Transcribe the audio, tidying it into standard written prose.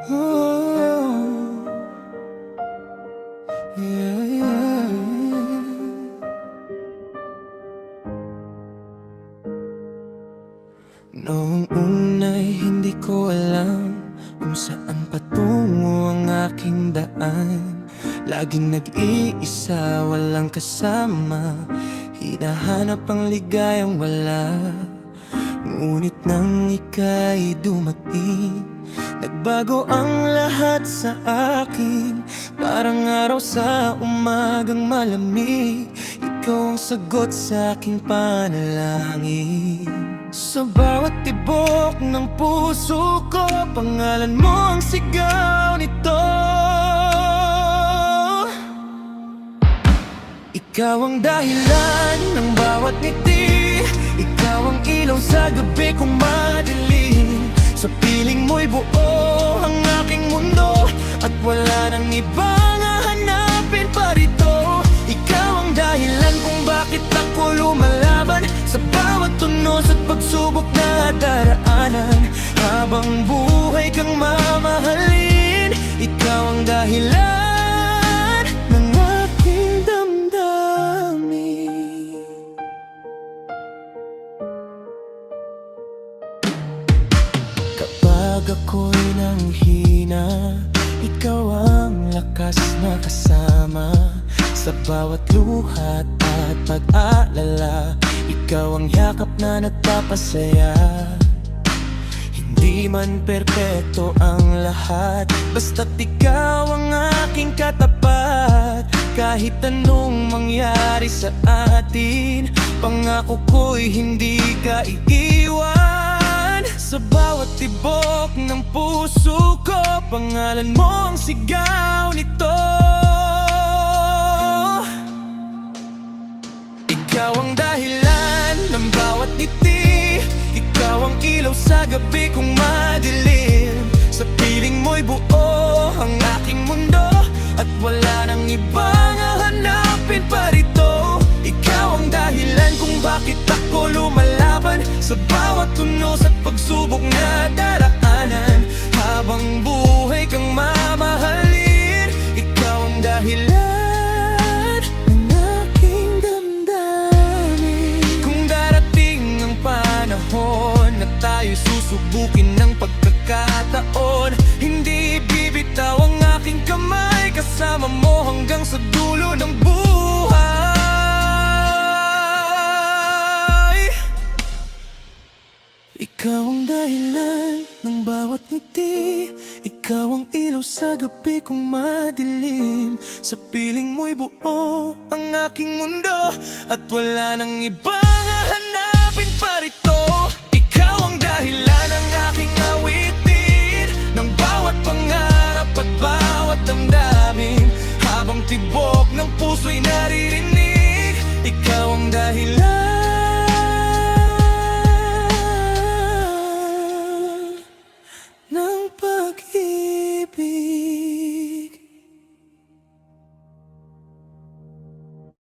Oh, yeah, yeah. Noong una'y hindi ko alam kung saan patungo ang aking daan. Laging nag-iisa, walang kasama, hinahanap ang ligayang wala. Ngunit nang ika'y dumating, nagbago ang lahat sa akin. Parang araw sa umagang malamig, ikaw ang sagot sa aking panalangin. Sa bawat tibok ng puso ko, pangalan mo ang sigaw nito. Ikaw ang dahilan ng bawat ngiti, ikaw ang ilaw sa gabi kung madilim. Sa piling mo'y buo ang aking mundo, at wala nang ibang hahanapin pa rito. Ikaw ang dahilan kung bakit ako lumalaban sa bawat tunos at pagsubok na daraanan. Habang buhay kang mamahalin, ikaw ang dahilan ng aking damdamin. Kapag ako'y nanghina, ikaw ang lakas na kasama. Sa bawat luhat at pag-aalala, ikaw ang yakap na nagpapasaya. Hindi man perpekto ang lahat, basta't ikaw ang aking katapat. Kahit anong mangyari sa atin, pangako ko'y hindi ka iiwan. Sa bawat tibok ng puso ko, pangalan mo ang sigaw nito. Ikaw ang dahilan ng bawat ngiti, ikaw ang ilaw sa gabi kung madilim. Sa piling mo'y buo ang aking mundo, at wala nang ibang hahanapin pa rito. Ikaw ang dahilan kung bakit ako lumalaban sa bawat tunos at pagsubok na daraanan. Habang buhay kang mamahalin, ikaw ang dahilan ng aking damdamin. Kung darating ang panahon na tayo'y susubukin ng pagkakataon, hindi bibitaw ang aking kamay, kasama mo hanggang sa dulo ng buhay. Ikaw ang dahilan ng bawat ngiti, ikaw ang ilaw sa gabi kung madilim. Sa piling mo'y buo ang aking mundo, at wala nang ibang hahanapin pa rito. Ikaw ang dahilan ng aking awitin, ng bawat pangarap at bawat damdamin. Habang tibok ng puso'y naririnig,